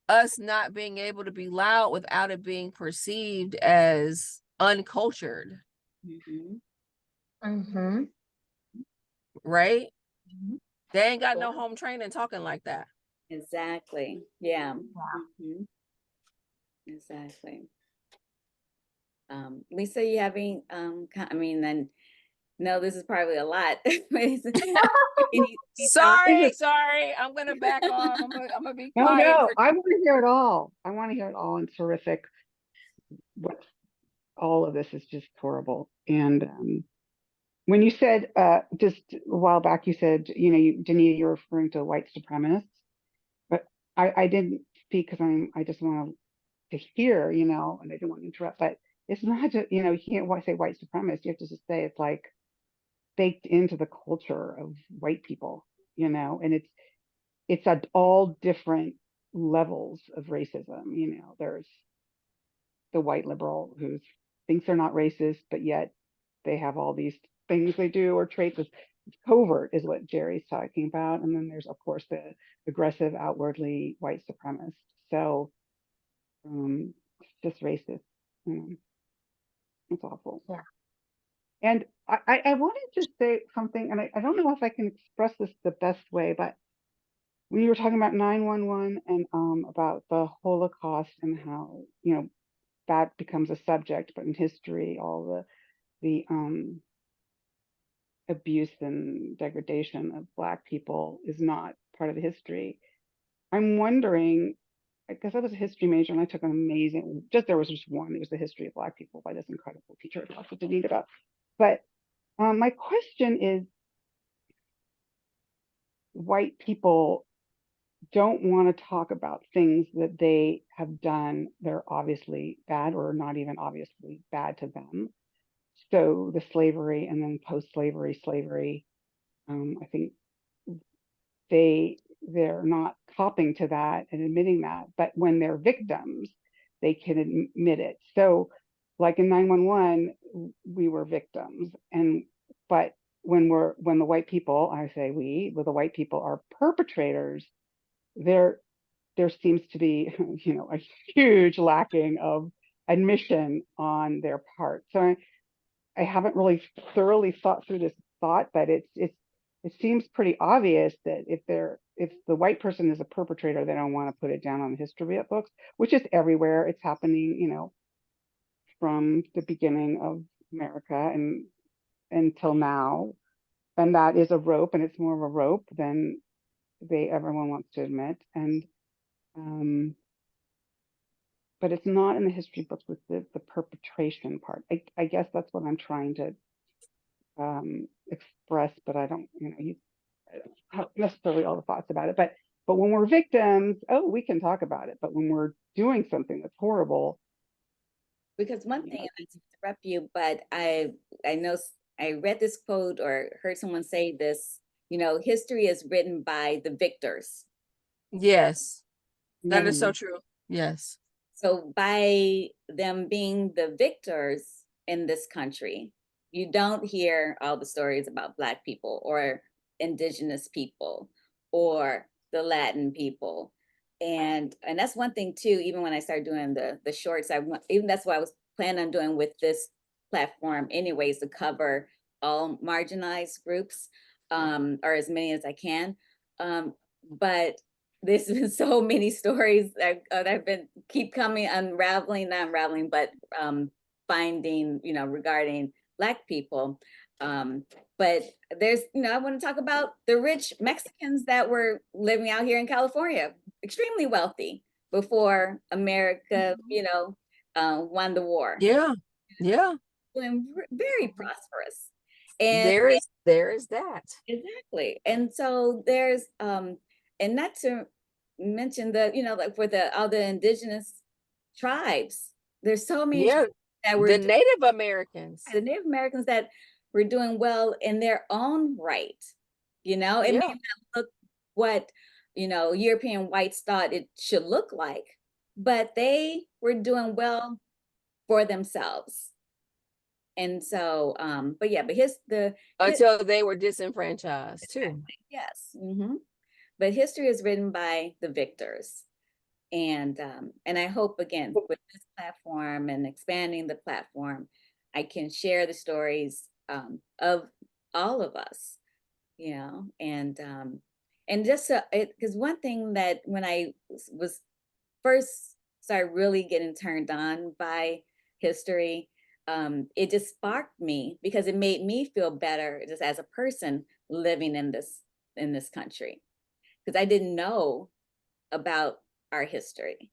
us not being able to be loud without it being perceived as uncultured, Mhm. Mm-hmm. right? Mhm. They ain't got no home training talking like that. Exactly. Yeah. Yeah. Mhm. Exactly. Lisa, you having I mean, then no, this is probably a lot. Any thoughts? Sorry, I'm gonna back off. I'm gonna be No, quiet no, for. I want to hear it all. I want to hear it all. And terrific. What all of this is just horrible. And when you said just a while back, you said, Danita, you're referring to white supremacists, but I didn't speak because I just want to hear, and I didn't want to interrupt, but it's not just, you can't say white supremacist. You have to just say it's like baked into the culture of white people, and it's at all different levels of racism. There's the white liberal who thinks they're not racist, but yet they have all these things they do or traits. It's covert is what Jerry's talking about. And then there's, of course, the aggressive, outwardly white supremacist. So it's just racist. It's awful. Yeah. And I wanted to say something, and I don't know if I can express this the best way, but when you were talking about 911 and about the Holocaust and how, that becomes a subject, but in history, all the abuse and degradation of Black people is not part of the history. I'm wondering, because I was a history major and I took an amazing, there was just one, it was the history of Black people by this incredible teacher I talked to Danita about. But my question is, white people don't want to talk about things that they have done that are obviously bad or not even obviously bad to them. So the slavery and then post-slavery slavery, I think they're not copping to that and admitting that. But when they're victims, they can admit it. So, like in 911, we were victims, but when the white people, I say we, when the white people are perpetrators, there there seems to be a huge lacking of admission on their part. So I haven't really thoroughly thought through this thought, but it seems pretty obvious that if the white person is a perpetrator, they don't want to put it down on the history books, which is everywhere. It's happening, from the beginning of America and until now. And that is a rope, and it's more of a rope than everyone wants to admit. And um, but it's not in the history books with the perpetration part. I guess that's what I'm trying to express, but I don't, I don't have necessarily all the thoughts about it. But when we're victims, oh, we can talk about it. But when we're doing something that's horrible, Because one thing, and not to interrupt you, but I know I read this quote or heard someone say this, history is written by the victors. Yes, that is so Mhm. true. Yes. So by them being the victors in this country, you don't hear all the stories about Black people or indigenous people or the Latin people. And that's one thing too, even when I started doing the shorts, even that's what I was planning on doing with this platform anyways, to cover all marginalized groups, or as many as I can. But there's been so many stories that have been keep coming, unraveling, not unraveling, but finding, regarding Black people. But there's, I want to talk about the rich Mexicans that were living out here in California, extremely wealthy before America, won the war. Yeah. Yeah. Doing very prosperous. And There is that. exactly. And so there's and not to mention the, like for the other indigenous tribes, there's so many Yeah. tribes that were The Native Americans. the Native Americans that were doing well in their own right. It may Yeah. not look what, European whites thought it should look like, but they were doing well for themselves. And so, but Until they were disenfranchised too. yes. But history is written by the victors. And I hope, again, with this platform and expanding the platform, I can share the stories of all of us, and just so because one thing that when I was first started really getting turned on by history, it just sparked me because it made me feel better just as a person living in this country, because I didn't know about our history.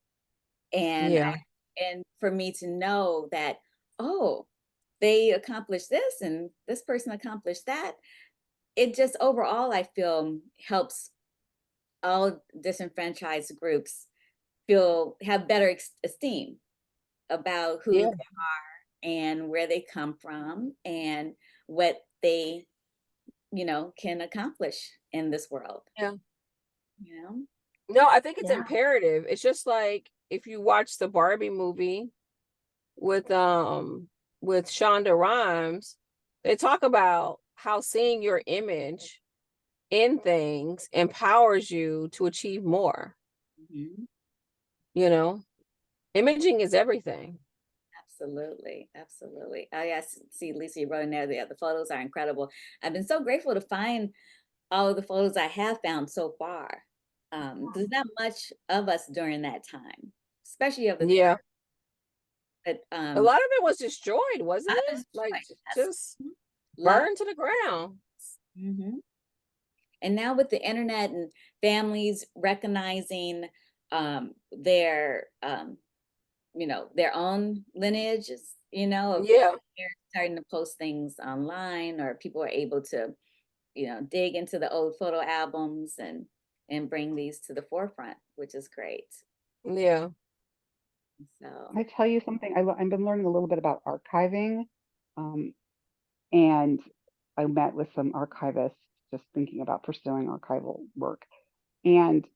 And Yeah. and for me to know that, oh, they accomplished this and this person accomplished that, it just overall, I feel, helps all disenfranchised groups have better esteem about who Yeah. and where they come from and what they, can accomplish in this world. Yeah. You know? No, I think it's Yeah. imperative. It's just like if you watch the Barbie movie with Shonda Rhimes, they talk about how seeing your image in things empowers you to achieve more. Mhm. Imaging is everything. Absolutely, absolutely. Oh yes, see, Lisa, you wrote in there. The photos are incredible. I've been so grateful to find all of the photos I have found so far. There's not much of us during that time, especially of the things Yeah. that A lot of it was destroyed, wasn't I it? was Like like, yes, just love. burned to the ground. And now with the internet and families recognizing their their own lineages, of Yeah. they're starting to post things online, or people are able to, dig into the old photo albums and bring these to the forefront, which is great. Yeah. So, I tell you something, I've been learning a little bit about archiving, um, and I met with some archivists just thinking about pursuing archival work. And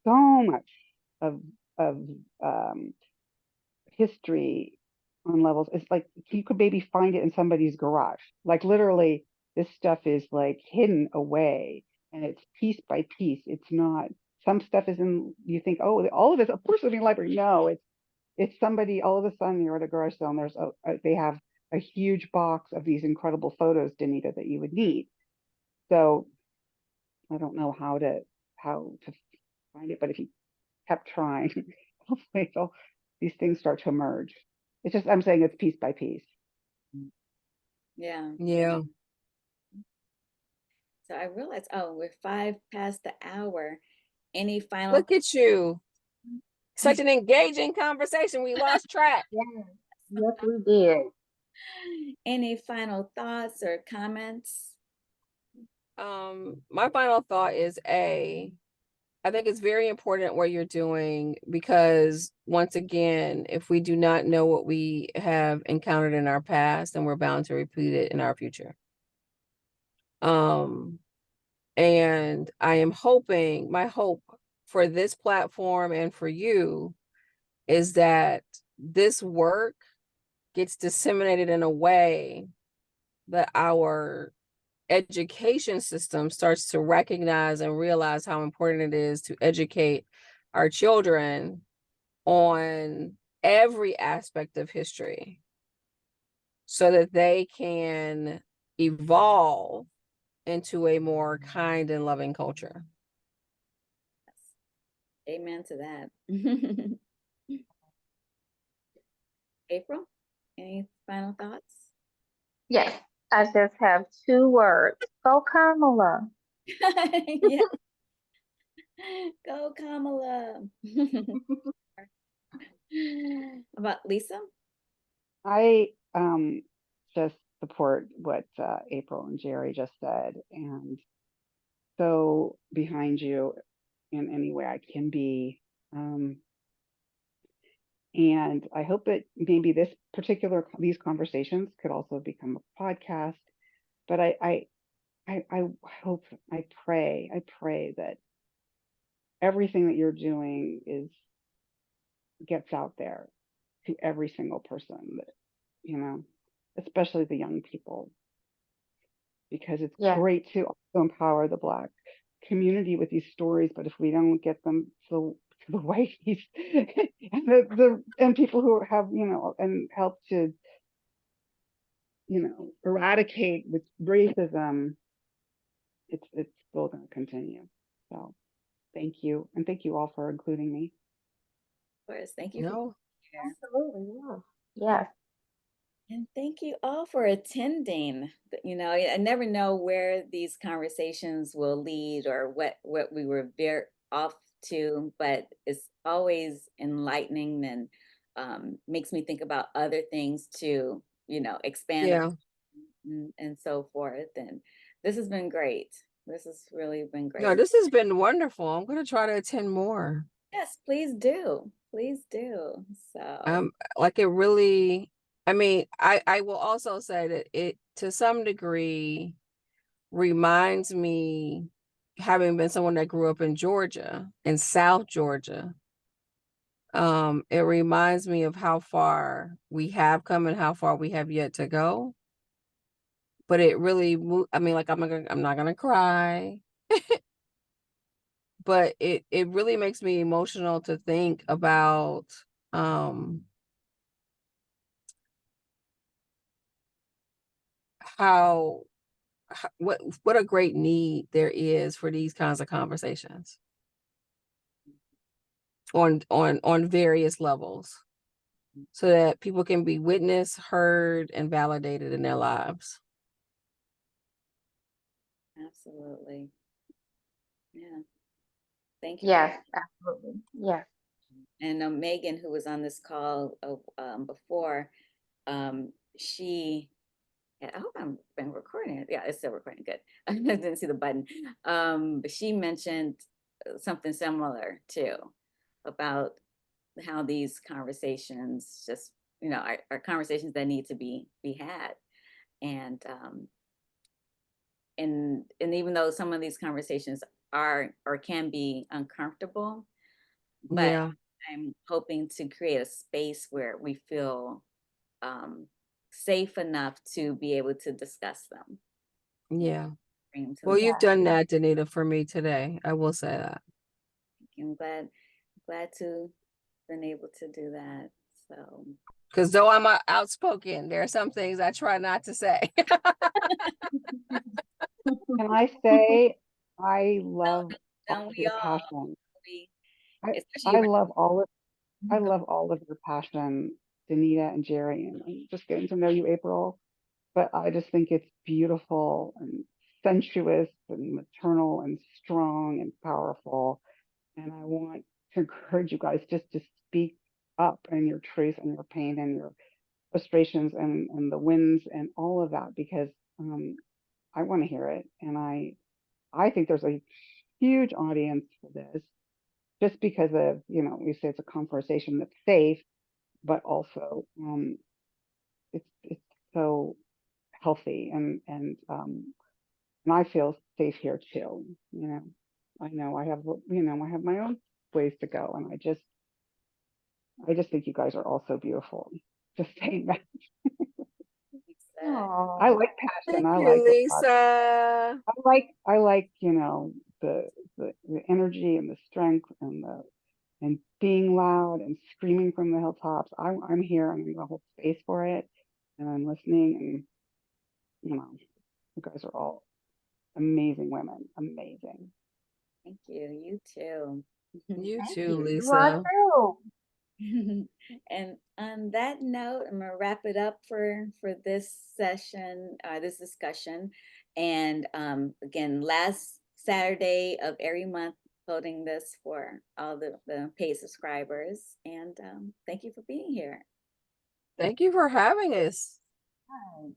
so much of of history on levels, it's like you could maybe find it in somebody's garage. Like literally, this stuff is like hidden away, and it's piece by piece. It's not, some stuff is in, you think, oh, all of it's, of course, living library. No, it's somebody, all of a sudden you're at a garage sale and they have a huge box of these incredible photos, Danita, that you would need. So I don't know how to find it, but if you kept trying, hopefully these things start to emerge. It's just, I'm saying it's piece by piece. yeah. Yeah. So I realized, oh, we're 5 past the hour. Any final Look at you. Such an engaging conversation. We lost track. Yes, yes, we did. any final thoughts or comments? My final thought is I think it's very important what you're doing, because once again, if we do not know what we have encountered in our past, then we're bound to repeat it in our future. And I am hoping, my hope for this platform and for you is that this work gets disseminated in a way that our education system starts to recognize and realize how important it is to educate our children on every aspect of history so that they can evolve into a more kind and loving culture. Amen to that. April, any final thoughts? Yes, I just have 2 words. Go Kamala. Yeah. Go Kamala. About Lisa? I just support what April and Jerry just said, and so behind you in any way I can be. And I hope that maybe these conversations could also become a podcast. But I hope, I pray that everything that you're doing gets out there to every single person that, you know, especially the young people, because it's Yeah, great to also empower the Black community with these stories. But if we don't get them to the whiteys and and people who have, and help to, eradicate with racism, it's still going to continue. So thank you, and thank you all for including me. Of course, thank you for No, being here. absolutely. Yeah. Yes. And thank you all for attending. I never know where these conversations will lead or what we were veer off to, but it's always enlightening and makes me think about other things to, expand yeah, and so forth. And this has been great. This has really been no, great. this has been wonderful. I'm going to try to attend more. Yes, please do. Please do. So, Like it really, I mean, I will also say that it to some degree reminds me, having been someone that grew up in Georgia, in South Georgia, it reminds me of how far we have come and how far we have yet to go. But it really, I mean, like I'm not gonna cry, but it really makes me emotional to think about how what a great need there is for these kinds of conversations on various levels, so that people can be witnessed, heard, and validated in their lives. absolutely. Yeah. Thank you for Yes, absolutely. Yes. and Megan, who was on this call before, she, I hope I'm been recording it. Yeah, it's still recording. Good. I didn't see the button. But she mentioned something similar too about how these conversations just, are conversations that need to be had. And and even though some of these conversations are or can be uncomfortable, but Yeah, I'm hoping to create a space where we feel safe enough to be able to discuss them. yeah. Bring them to Well, the you've done that, Danita, for me today. I will say that. I'm glad to been able to do that. So Because though I'm outspoken, there are some things I try not to say. Can I say I love don't we your all? passion? We, I especially I around, love all of I love all of your passion, Danita and Jerry, and I'm just getting to know you, April. But I just think it's beautiful and sensuous and maternal and strong and powerful. And I want to encourage you guys just to speak up in your truth and your pain and your frustrations and the wins and all of that, because I want to hear it. And I think there's a huge audience for this, just because of, we say it's a conversation that's safe, but also it's so healthy, and I feel safe here too. I know I have my own ways to go, and I just think you guys are all so beautiful. Just saying that. I Oh, like passion. Thank I you, like a lot. Lisa. I like, the energy and the strength and being loud and screaming from the hilltops. I'm here. I'm going to hold space for it, and I'm listening. And you guys are all amazing women. Amazing. Thank you. You too. You thank too, you. You are Lisa. too. And on that note, I'm gonna wrap it up for this session, this discussion. And again, last Saturday of every month, holding this for all the paid subscribers. And thank you for being here. Thank you for having us. Hi.